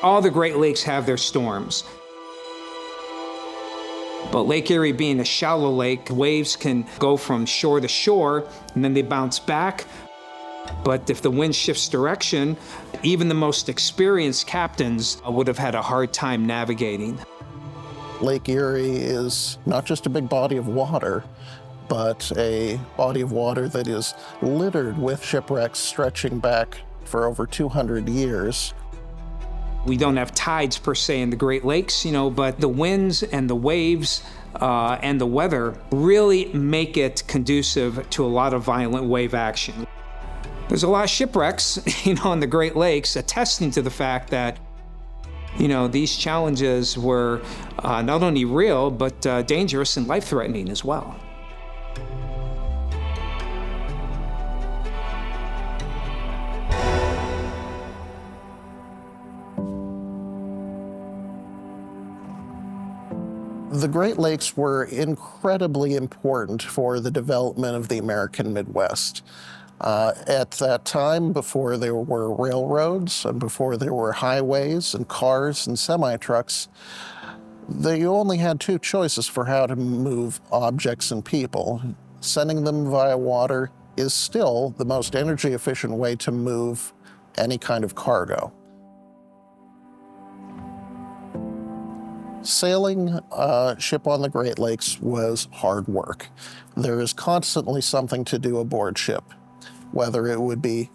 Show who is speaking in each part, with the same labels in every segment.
Speaker 1: All the Great Lakes have their storms. But Lake Erie being a shallow lake, waves can go from shore to shore, and then they bounce back. But if the wind shifts direction, even the most experienced captains would have had a hard time navigating.
Speaker 2: Lake Erie is not just a big body of water, but a body of water that is littered with shipwrecks stretching back for over 200 years.
Speaker 1: We don't have tides per se in the Great Lakes, but the winds and the waves and the weather really make it conducive to a lot of violent wave action. There's a lot of shipwrecks, in the Great Lakes, attesting to the fact that, these challenges were not only real, but dangerous and life-threatening as well.
Speaker 2: The Great Lakes were incredibly important for the development of the American Midwest. At that time, before there were railroads and before there were highways and cars and semi-trucks, you only had two choices for how to move objects and people. Sending them via water is still the most energy-efficient way to move any kind of cargo. Sailing a ship on the Great Lakes was hard work. There is constantly something to do aboard ship, whether it would be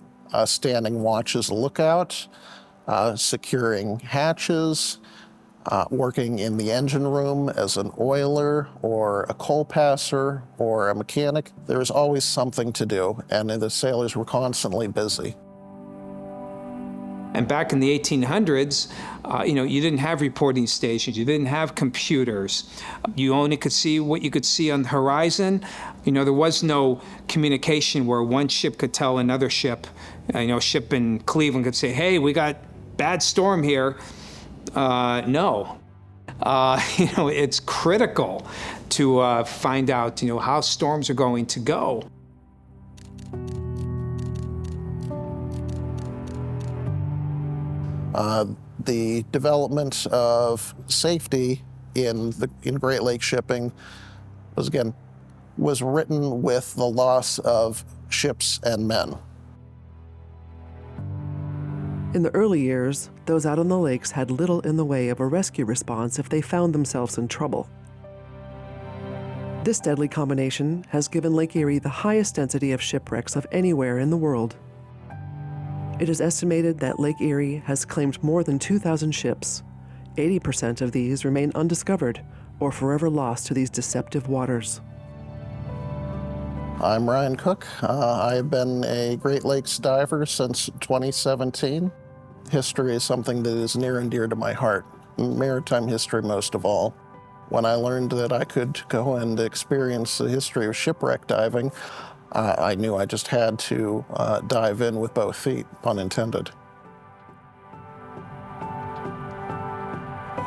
Speaker 2: standing watch as a lookout, securing hatches, working in the engine room as an oiler or a coal passer or a mechanic. There was always something to do, and the sailors were constantly busy.
Speaker 1: And back in the 1800s, you didn't have reporting stations, you didn't have computers. You only could see what you could see on the horizon. There was no communication where one ship could tell another ship. A ship in Cleveland could say, hey, we got bad storm here. No. It's critical to find out, how storms are going to go. The development of safety in Great Lakes shipping was written with the loss of ships and men.
Speaker 3: In the early years, those out on the lakes had little in the way of a rescue response if they found themselves in trouble. This deadly combination has given Lake Erie the highest density of shipwrecks of anywhere in the world. It is estimated that Lake Erie has claimed more than 2,000 ships. 80% of these remain undiscovered or forever lost to these deceptive waters.
Speaker 2: I'm Ryan Cook. I've been a Great Lakes diver since 2017. History is something that is near and dear to my heart, maritime history most of all. When I learned that I could go and experience the history of shipwreck diving, I knew I just had to dive in with both feet, pun intended.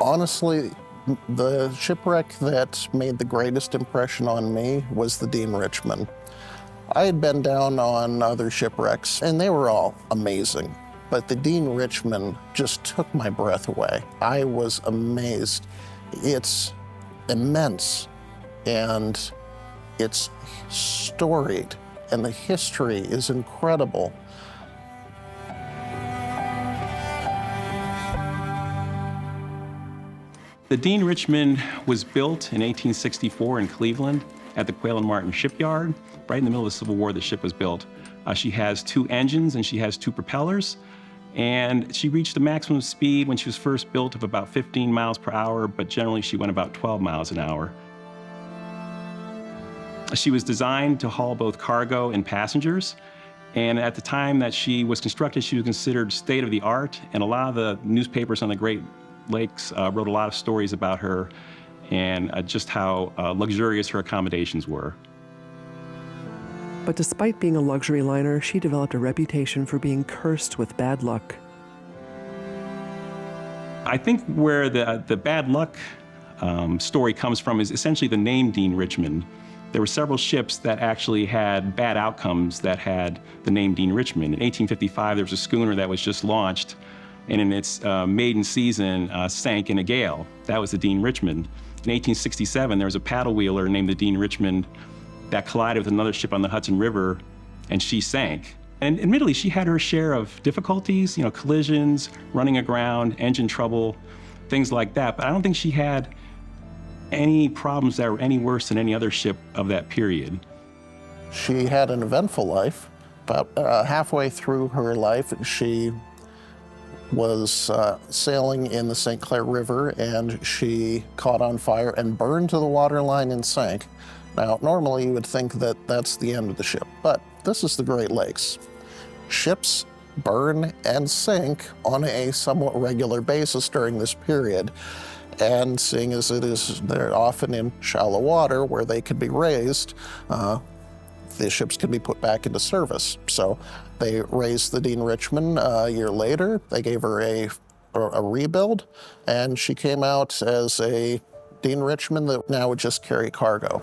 Speaker 2: Honestly, the shipwreck that made the greatest impression on me was the Dean Richmond. I had been down on other shipwrecks, and they were all amazing. But the Dean Richmond just took my breath away. I was amazed. It's immense, and it's storied, and the history is incredible.
Speaker 4: The Dean Richmond was built in 1864 in Cleveland at the Quail and Martin shipyard. Right in the middle of the Civil War, the ship was built. She has 2 engines and she has 2 propellers. And she reached a maximum speed when she was first built of about 15 miles per hour, but generally she went about 12 miles an hour. She was designed to haul both cargo and passengers. And at the time that she was constructed, she was considered state-of-the-art. And a lot of the newspapers on the Great Lakes wrote a lot of stories about her and just how luxurious her accommodations were.
Speaker 3: But despite being a luxury liner, she developed a reputation for being cursed with bad luck.
Speaker 4: I think where the bad luck story comes from is essentially the name Dean Richmond. There were several ships that actually had bad outcomes that had the name Dean Richmond. In 1855, there was a schooner that was just launched and in its maiden season sank in a gale. That was the Dean Richmond. In 1867, there was a paddle wheeler named the Dean Richmond that collided with another ship on the Hudson River, and she sank. And admittedly, she had her share of difficulties, collisions, running aground, engine trouble, things like that. But I don't think she had any problems that were any worse than any other ship of that period.
Speaker 2: She had an eventful life. About halfway through her life, she was sailing in the St. Clair River, and she caught on fire and burned to the waterline and sank. Now, normally you would think that that's the end of the ship, but this is the Great Lakes. Ships burn and sink on a somewhat regular basis during this period. And seeing as they're often in shallow water where they could be raised, the ships can be put back into service. So they raised the Dean Richmond a year later. They gave her a rebuild, and she came out as a Dean Richmond that now would just carry cargo.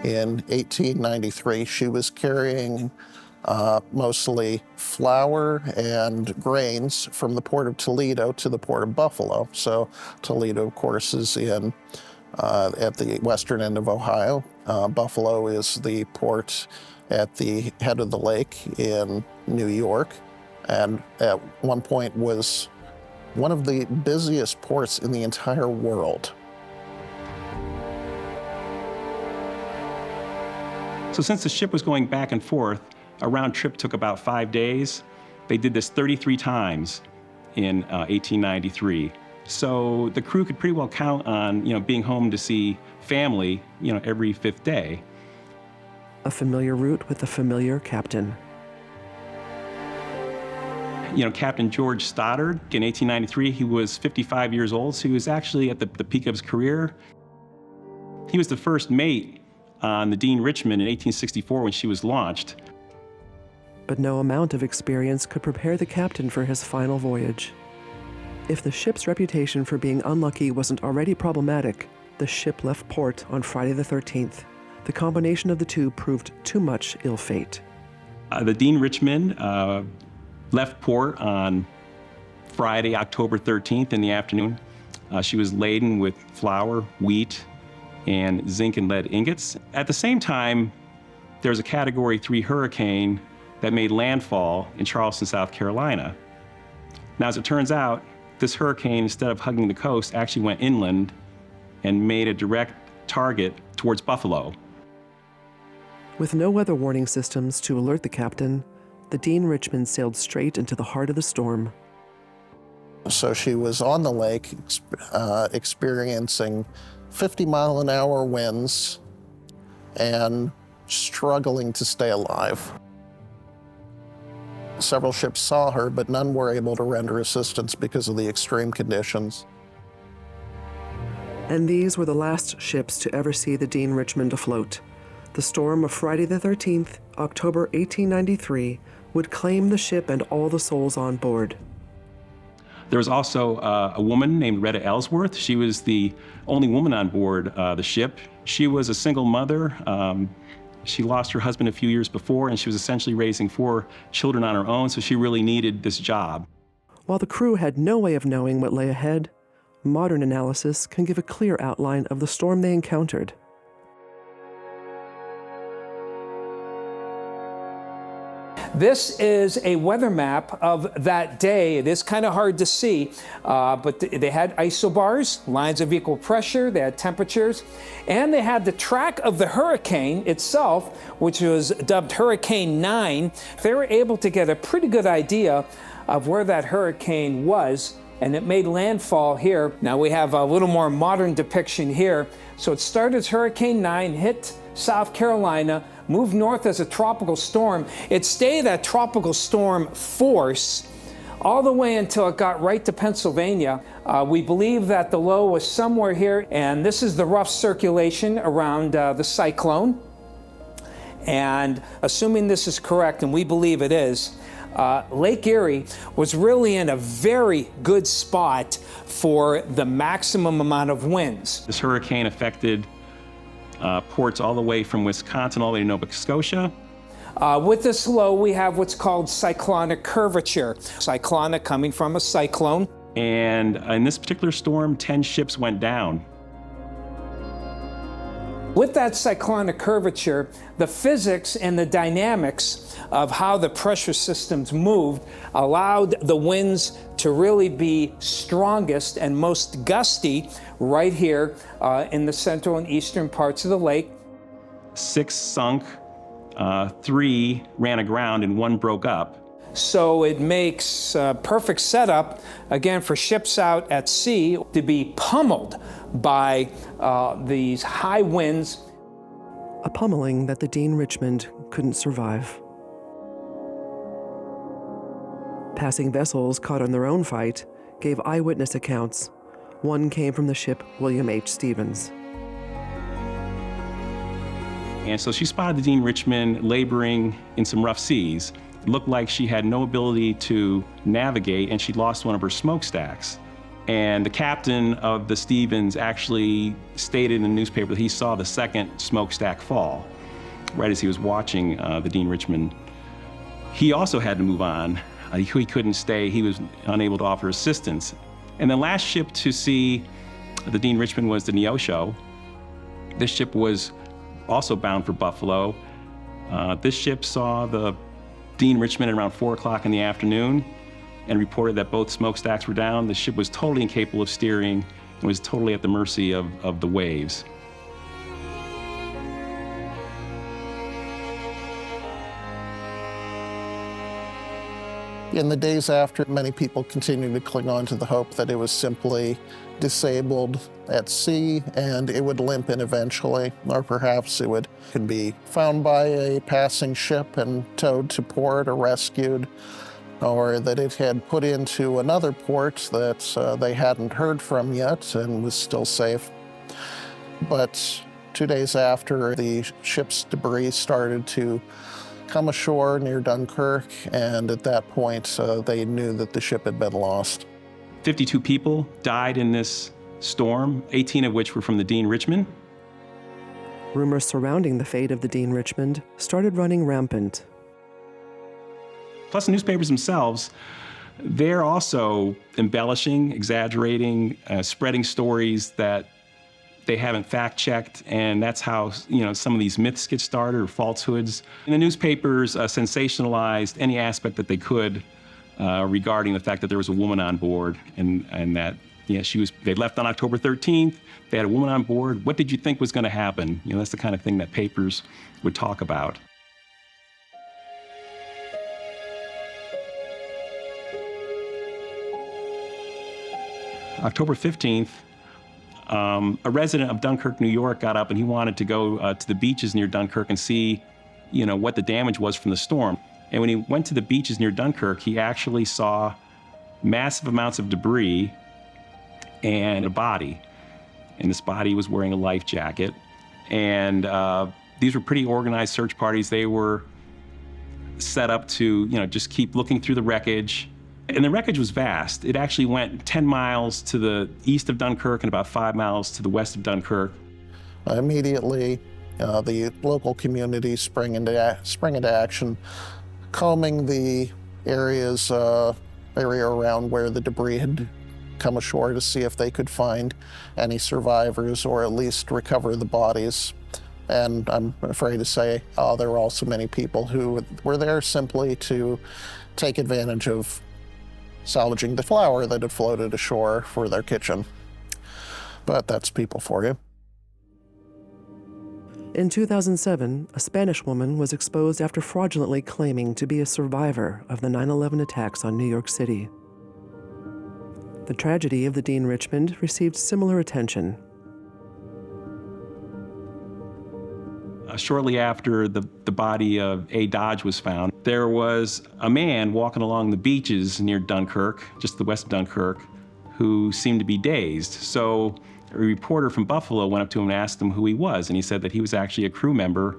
Speaker 2: In 1893, she was carrying mostly flour and grains from the port of Toledo to the port of Buffalo. So Toledo, of course, is at the western end of Ohio. Buffalo is the port at the head of the lake in New York, and at one point was one of the busiest ports in the entire world.
Speaker 4: So since the ship was going back and forth, a round trip took about 5 days. They did this 33 times in 1893. So the crew could pretty well count on, being home to see family, every fifth day.
Speaker 3: A familiar route with a familiar captain.
Speaker 4: Captain George Stoddard, in 1893, he was 55 years old, so he was actually at the peak of his career. He was the first mate on the Dean Richmond in 1864 when she was launched.
Speaker 3: But no amount of experience could prepare the captain for his final voyage. If the ship's reputation for being unlucky wasn't already problematic, the ship left port on Friday the 13th. The combination of the two proved too much ill fate.
Speaker 4: The Dean Richmond left port on Friday, October 13th in the afternoon. She was laden with flour, wheat, and zinc and lead ingots. At the same time, there was a Category 3 hurricane that made landfall in Charleston, South Carolina. Now, as it turns out, this hurricane, instead of hugging the coast, actually went inland and made a direct target towards Buffalo.
Speaker 3: With no weather warning systems to alert the captain, the Dean Richmond sailed straight into the heart of the storm.
Speaker 2: So she was on the lake experiencing 50-mile-an-hour winds and struggling to stay alive. Several ships saw her, but none were able to render assistance because of the extreme conditions.
Speaker 3: And these were the last ships to ever see the Dean Richmond afloat. The storm of Friday the 13th, October 1893, would claim the ship and all the souls on board.
Speaker 4: There was also a woman named Retta Ellsworth. She was the only woman on board the ship. She was a single mother. She lost her husband a few years before, and she was essentially raising 4 children on her own, so she really needed this job.
Speaker 3: While the crew had no way of knowing what lay ahead, modern analysis can give a clear outline of the storm they encountered.
Speaker 1: This is a weather map of that day. It is kind of hard to see, but they had isobars, lines of equal pressure, they had temperatures, and they had the track of the hurricane itself, which was dubbed Hurricane 9. They were able to get a pretty good idea of where that hurricane was, and it made landfall here. Now we have a little more modern depiction here. So it started as Hurricane 9, hit South Carolina, moved north as a tropical storm. It stayed at tropical storm force all the way until it got right to Pennsylvania. We believe that the low was somewhere here, and this is the rough circulation around the cyclone. And assuming this is correct, and we believe it is, Lake Erie was really in a very good spot for the maximum amount of winds.
Speaker 4: This hurricane affected ports all the way from Wisconsin all the way to Nova Scotia.
Speaker 1: With this low, we have what's called cyclonic curvature. Cyclonic coming from a cyclone.
Speaker 4: And in this particular storm, 10 ships went down.
Speaker 1: With that cyclonic curvature, the physics and the dynamics of how the pressure systems moved allowed the winds to really be strongest and most gusty right here in the central and eastern parts of the lake.
Speaker 4: 6 sunk, 3 ran aground, and 1 broke up.
Speaker 1: So it makes a perfect setup, again, for ships out at sea to be pummeled by these high winds.
Speaker 3: A pummeling that the Dean Richmond couldn't survive. Passing vessels caught on their own fight gave eyewitness accounts. One came from the ship William H. Stevens.
Speaker 4: And so she spotted the Dean Richmond laboring in some rough seas. It looked like she had no ability to navigate, and she'd lost one of her smokestacks. And the captain of the Stevens actually stated in the newspaper that he saw the second smokestack fall right as he was watching the Dean Richmond. He also had to move on. He couldn't stay. He was unable to offer assistance. And the last ship to see the Dean Richmond was the Neosho. This ship was also bound for Buffalo. This ship saw the Dean Richmond at around 4 o'clock in the afternoon and reported that both smokestacks were down. The ship was totally incapable of steering and was totally at the mercy of the waves.
Speaker 2: In the days after, many people continued to cling on to the hope that it was simply disabled at sea and it would limp in eventually, or perhaps it could be found by a passing ship and towed to port or rescued, or that it had put into another port that they hadn't heard from yet and was still safe. But 2 days after, the ship's debris started to come ashore near Dunkirk, and at that point, they knew that the ship had been lost.
Speaker 4: 52 people died in this storm, 18 of which were from the Dean Richmond.
Speaker 3: Rumors surrounding the fate of the Dean Richmond started running rampant.
Speaker 4: Plus, the newspapers themselves, they're also embellishing, exaggerating, spreading stories that they haven't fact-checked, and that's how some of these myths get started, or falsehoods. And the newspapers sensationalized any aspect that they could regarding the fact that there was a woman on board, and that they left on October 13th. They had a woman on board. What did you think was going to happen? That's the kind of thing that papers would talk about. October 15th. A resident of Dunkirk, New York, got up and he wanted to go to the beaches near Dunkirk and see, what the damage was from the storm. And when he went to the beaches near Dunkirk, he actually saw massive amounts of debris and a body. And this body was wearing a life jacket. And these were pretty organized search parties. They were set up to, just keep looking through the wreckage. And the wreckage was vast. It actually went 10 miles to the east of Dunkirk and about 5 miles to the west of Dunkirk.
Speaker 2: Immediately, the local community sprang into action, combing the area around where the debris had come ashore to see if they could find any survivors or at least recover the bodies. And I'm afraid to say there were also many people who were there simply to take advantage of salvaging the flour that had floated ashore for their kitchen. But that's people for you.
Speaker 3: In 2007, a Spanish woman was exposed after fraudulently claiming to be a survivor of the 9/11 attacks on New York City. The tragedy of the Dean Richmond received similar attention.
Speaker 4: Shortly after the body of A. Dodge was found, there was a man walking along the beaches near Dunkirk, just to the west of Dunkirk, who seemed to be dazed. So a reporter from Buffalo went up to him and asked him who he was, and he said that he was actually a crew member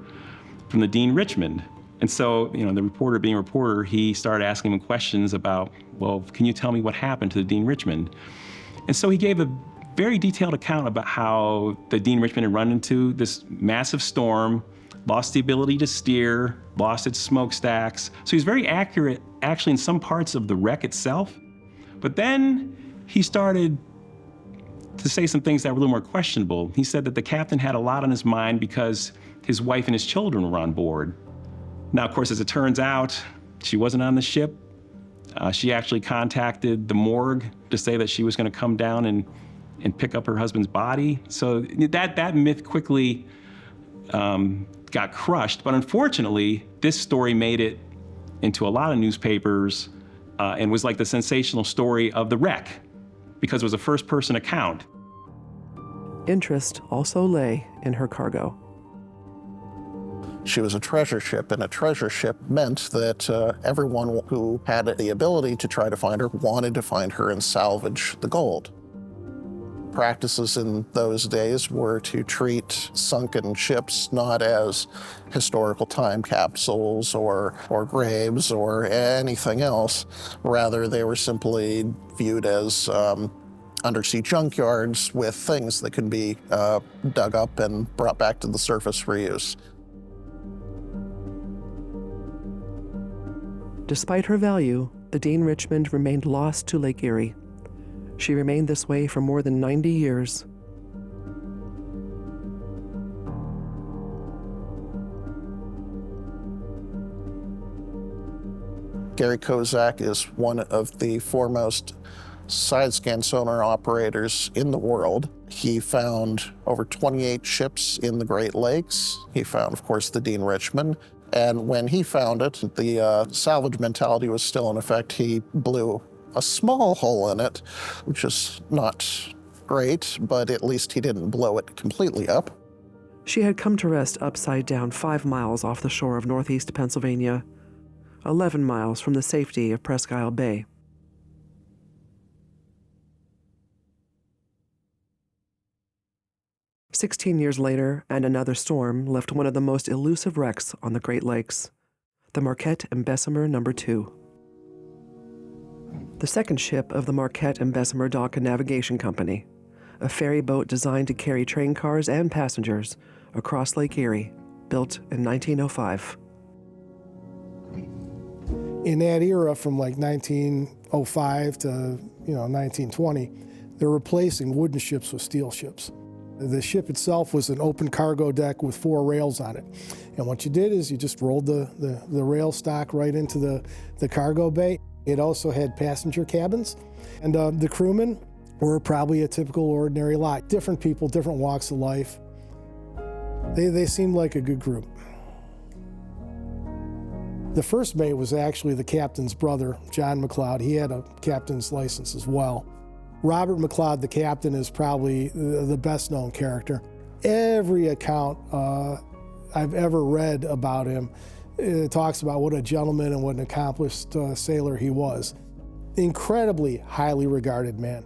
Speaker 4: from the Dean Richmond. And so, the reporter being a reporter, he started asking him questions about, well, can you tell me what happened to the Dean Richmond? And so he gave a very detailed account about how the Dean Richmond had run into this massive storm, lost the ability to steer, lost its smokestacks. So he's very accurate, actually, in some parts of the wreck itself. But then he started to say some things that were a little more questionable. He said that the captain had a lot on his mind because his wife and his children were on board. Now, of course, as it turns out, she wasn't on the ship. She actually contacted the morgue to say that she was going to come down and pick up her husband's body. So that myth quickly got crushed. But unfortunately, this story made it into a lot of newspapers and was like the sensational story of the wreck because it was a first-person account.
Speaker 3: Interest also lay in her cargo.
Speaker 2: She was a treasure ship, and a treasure ship meant that everyone who had the ability to try to find her wanted to find her and salvage the gold. Practices in those days were to treat sunken ships not as historical time capsules or graves or anything else. Rather, they were simply viewed as undersea junkyards with things that could be dug up and brought back to the surface for use.
Speaker 3: Despite her value, the Dean Richmond remained lost to Lake Erie. She remained this way for more than 90 years.
Speaker 2: Gary Kozak is one of the foremost side-scan sonar operators in the world. He found over 28 ships in the Great Lakes. He found, of course, the Dean Richmond. And when he found it, the salvage mentality was still in effect. He blew a small hole in it, which is not great, but at least he didn't blow it completely up.
Speaker 3: She had come to rest upside down 5 miles off the shore of northeast Pennsylvania, 11 miles from the safety of Presque Isle Bay. "16 years later, and another storm left one of the most elusive wrecks on the Great Lakes, the Marquette Bessemer No. 2. The second ship of the Marquette Bessemer Dock and Navigation Company, a ferry boat designed to carry train cars and passengers across Lake Erie, built in 1905.
Speaker 5: In that era, from like 1905 to 1920, they're replacing wooden ships with steel ships. The ship itself was an open cargo deck with 4 rails on it. And what you did is you just rolled the rail stock right into the cargo bay. It also had passenger cabins. And the crewmen were probably a typical ordinary lot. Different people, different walks of life. They seemed like a good group. The first mate was actually the captain's brother, John McLeod. He had a captain's license as well. Robert McLeod, the captain, is probably the best-known character. Every account I've ever read about him talks about what a gentleman and what an accomplished sailor he was. Incredibly highly regarded man.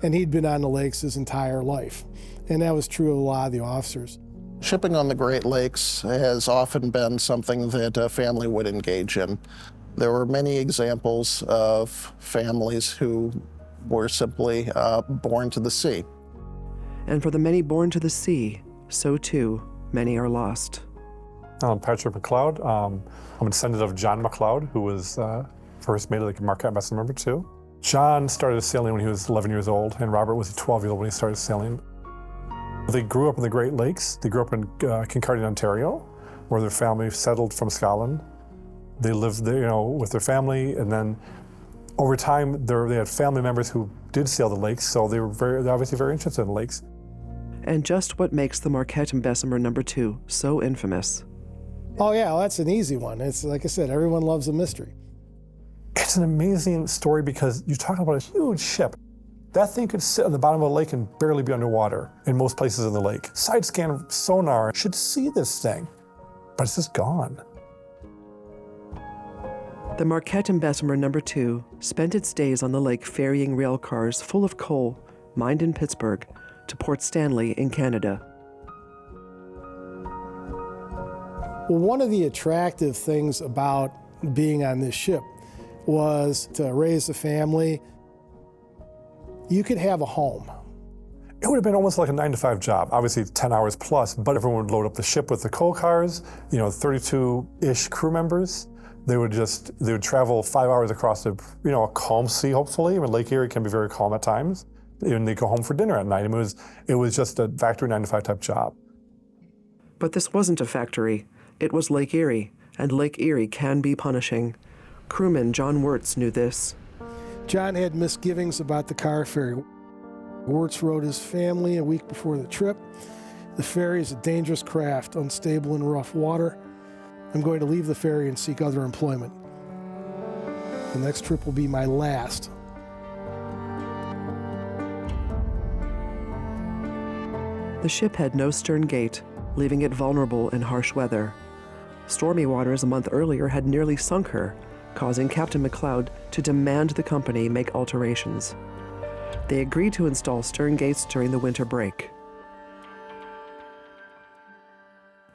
Speaker 5: And he'd been on the lakes his entire life. And that was true of a lot of the officers.
Speaker 2: Shipping on the Great Lakes has often been something that a family would engage in. There were many examples of families who were simply born to the sea.
Speaker 3: And for the many born to the sea, so too many are lost.
Speaker 6: I'm Patrick McLeod. I'm a descendant of John McLeod, who was first mate of the Marquette Bessemer No. 2. John started sailing when he was 11 years old, and Robert was 12 years old when he started sailing. They grew up in the Great Lakes. They grew up in Kincardine, Ontario, where their family settled from Scotland. They lived there, with their family, and then over time, they had family members who did sail the lakes, so they're obviously very interested in the lakes.
Speaker 3: And just what makes the Marquette Bessemer No. 2 so infamous?
Speaker 5: Oh yeah, well, that's an easy one. It's like I said, everyone loves a mystery.
Speaker 6: It's an amazing story because you're talking about a huge ship. That thing could sit on the bottom of a lake and barely be underwater in most places in the lake. Side scan sonar should see this thing, but it's just gone.
Speaker 3: The Marquette Bessemer No. 2 spent its days on the lake ferrying rail cars full of coal, mined in Pittsburgh, to Port Stanley in Canada.
Speaker 5: Well, one of the attractive things about being on this ship was to raise a family. You could have a home.
Speaker 6: would have been almost like a 9-to-5 job. Obviously 10 hours plus, but everyone would load up the ship with the coal cars, 32-ish crew members. They would travel 5 hours across a calm sea, hopefully. I mean, Lake Erie can be very calm at times. And they go home for dinner at night. It was just a factory 9-to-5 type job.
Speaker 3: But this wasn't a factory. It was Lake Erie, and Lake Erie can be punishing. Crewman John Wirtz knew this.
Speaker 5: John had misgivings about the Car Ferry. Wirtz wrote his family a week before the trip. The ferry is a dangerous craft, unstable in rough water. I'm going to leave the ferry and seek other employment. The next trip will be my last.
Speaker 3: The ship had no stern gate, leaving it vulnerable in harsh weather. Stormy waters a month earlier had nearly sunk her, causing Captain McLeod to demand the company make alterations. They agreed to install stern gates during the winter break.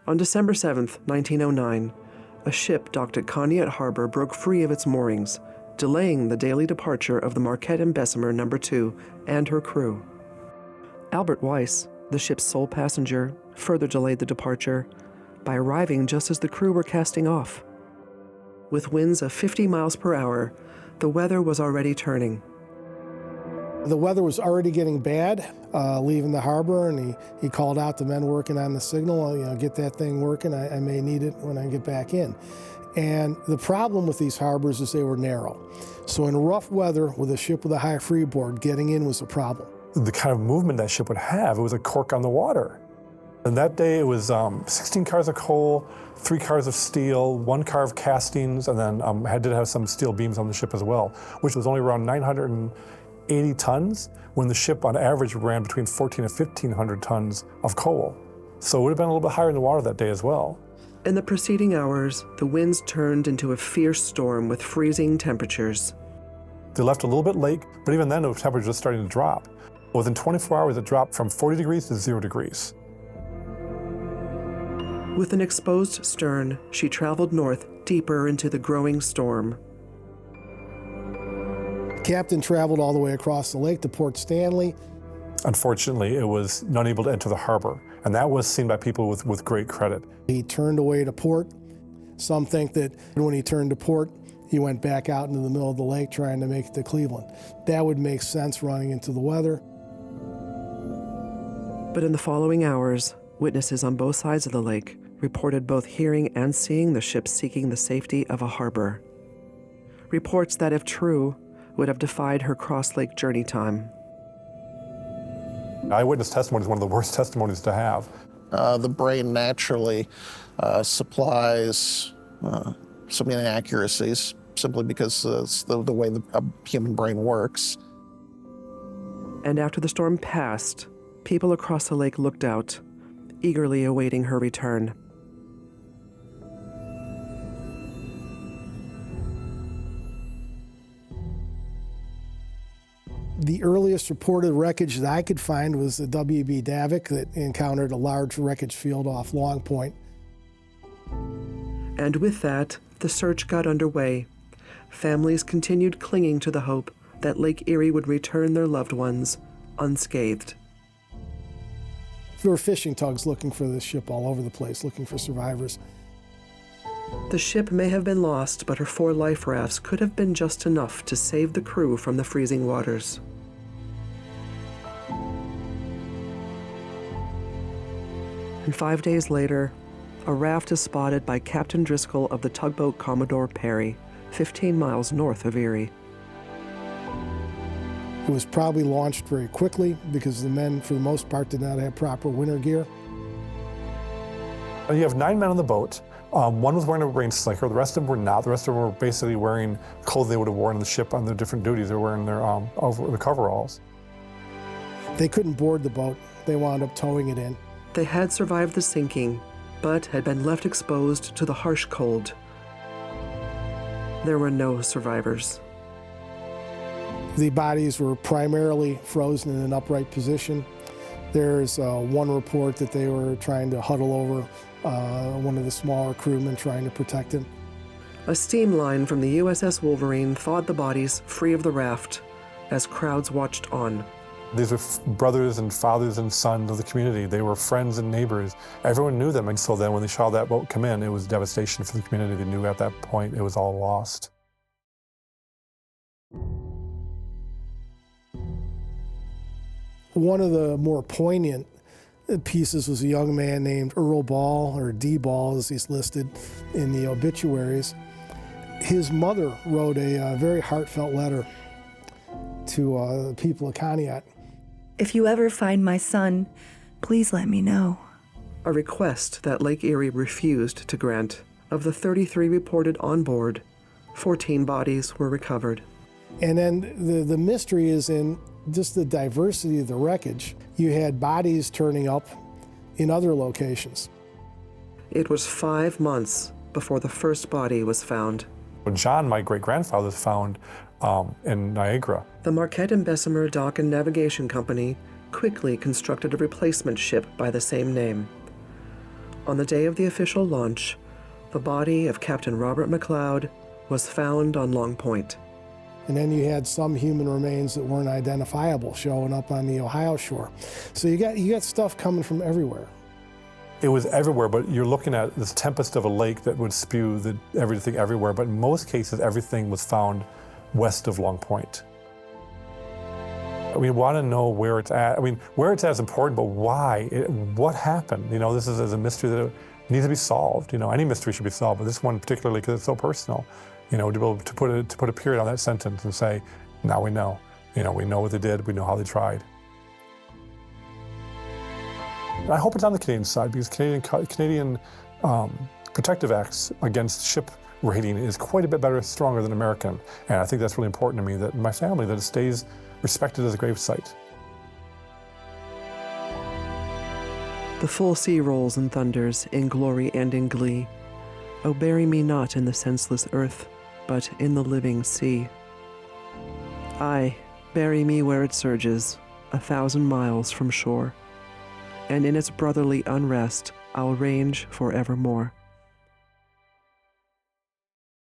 Speaker 3: On December 7, 1909, a ship docked at Conneaut Harbor broke free of its moorings, delaying the daily departure of the Marquette Bessemer No. 2 and her crew. Albert Weiss, the ship's sole passenger, further delayed the departure by arriving just as the crew were casting off. With winds of 50 miles per hour, the weather was already turning.
Speaker 5: The weather was already getting bad leaving the harbor, and he called out the men working on the signal, get that thing working, I may need it when I get back in. And the problem with these harbors is they were narrow. So in rough weather with a ship with a high freeboard, getting in was a problem.
Speaker 6: The kind of movement that ship would have, it was a cork on the water. And that day it was 16 cars of coal, 3 cars of steel, 1 car of castings, and then did have some steel beams on the ship as well, which was only around 980 tons, when the ship on average ran between 1,400 and 1,500 tons of coal. So it would have been a little bit higher in the water that day as well.
Speaker 3: In the preceding hours, the winds turned into a fierce storm with freezing temperatures.
Speaker 6: They left a little bit late, but even then the temperature was just starting to drop. Within 24 hours, it dropped from 40 degrees to 0 degrees.
Speaker 3: With an exposed stern, she traveled north, deeper into the growing storm.
Speaker 5: Captain traveled all the way across the lake to Port Stanley.
Speaker 6: Unfortunately, it was not able to enter the harbor, and that was seen by people with great credit.
Speaker 5: He turned away to port. Some think that when he turned to port, he went back out into the middle of the lake trying to make it to Cleveland. That would make sense running into the weather.
Speaker 3: But in the following hours, witnesses on both sides of the lake reported both hearing and seeing the ship seeking the safety of a harbor. Reports that, if true, would have defied her cross-lake journey time.
Speaker 6: Eyewitness testimony is one of the worst testimonies to have.
Speaker 2: The brain naturally supplies some inaccuracies simply because it's the way the human brain works.
Speaker 3: And after the storm passed, people across the lake looked out, eagerly awaiting her return.
Speaker 5: The earliest reported wreckage that I could find was the WB Davik that encountered a large wreckage field off Long Point.
Speaker 3: And with that, the search got underway. Families continued clinging to the hope that Lake Erie would return their loved ones unscathed.
Speaker 5: There were fishing tugs looking for this ship all over the place, looking for survivors.
Speaker 3: The ship may have been lost, but her 4 life rafts could have been just enough to save the crew from the freezing waters. And 5 days later, a raft is spotted by Captain Driscoll of the tugboat Commodore Perry, 15 miles north of Erie.
Speaker 5: It was probably launched very quickly because the men, for the most part, did not have proper winter gear.
Speaker 6: You have 9 men on the boat. One was wearing a rain slicker. The rest of them were not. The rest of them were basically wearing clothes they would have worn on the ship on their different duties. They were wearing their the coveralls.
Speaker 5: They couldn't board the boat. They wound up towing it in.
Speaker 3: They had survived the sinking, but had been left exposed to the harsh cold. There were no survivors.
Speaker 5: The bodies were primarily frozen in an upright position. There's one report that they were trying to huddle over one of the smaller crewmen trying to protect him.
Speaker 3: A steam line from the USS Wolverine thawed the bodies free of the raft as crowds watched on.
Speaker 6: These were brothers and fathers and sons of the community. They were friends and neighbors. Everyone knew them, and so then when they saw that boat come in, it was devastation for the community. They knew at that point it was all lost.
Speaker 5: One of the more poignant pieces was a young man named Earl Ball, or D. Ball as he's listed in the obituaries. His mother wrote a very heartfelt letter to the people of Conneaut.
Speaker 7: If you ever find my son, please let me know.
Speaker 3: A request that Lake Erie refused to grant. Of the 33 reported on board, 14 bodies were recovered.
Speaker 5: And then the mystery is in just the diversity of the wreckage. You had bodies turning up in other locations.
Speaker 3: It was 5 months before the first body was found.
Speaker 6: John, my great-grandfather, was found in Niagara.
Speaker 3: The Marquette Bessemer Dock and Navigation Company quickly constructed a replacement ship by the same name. On the day of the official launch, the body of Captain Robert McLeod was found on Long Point.
Speaker 5: And then you had some human remains that weren't identifiable showing up on the Ohio shore. So you got stuff coming from everywhere.
Speaker 6: It was everywhere, but you're looking at this tempest of a lake that would spew everything everywhere. But in most cases, everything was found west of Long Point. We want to know where it's at. I mean, where it's at is important, but why? What happened? You know, this is a mystery that needs to be solved. You know, any mystery should be solved, but this one particularly because it's so personal. You know, to be able to put a period on that sentence and say, now we know. You know, we know what they did. We know how they tried. And I hope it's on the Canadian side, because Canadian protective acts against ship raiding is quite a bit better, stronger than American. And I think that's really important to me, that in my family, that it stays respected as a grave site.
Speaker 3: The full sea rolls and thunders in glory and in glee. Oh, bury me not in the senseless earth, but in the living sea. Aye, bury me where it surges, 1,000 miles from shore, and in its brotherly unrest I'll range forevermore.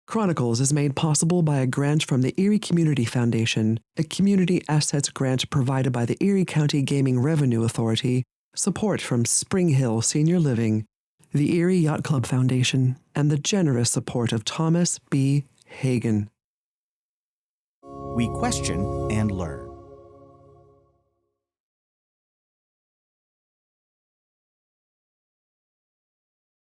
Speaker 3: Chronicles is made possible by a grant from the Erie Community Foundation, a community assets grant provided by the Erie County Gaming Revenue Authority, support from Spring Hill Senior Living, the Erie Yacht Club Foundation, and the generous support of Thomas B. Hagen.
Speaker 8: We question and learn.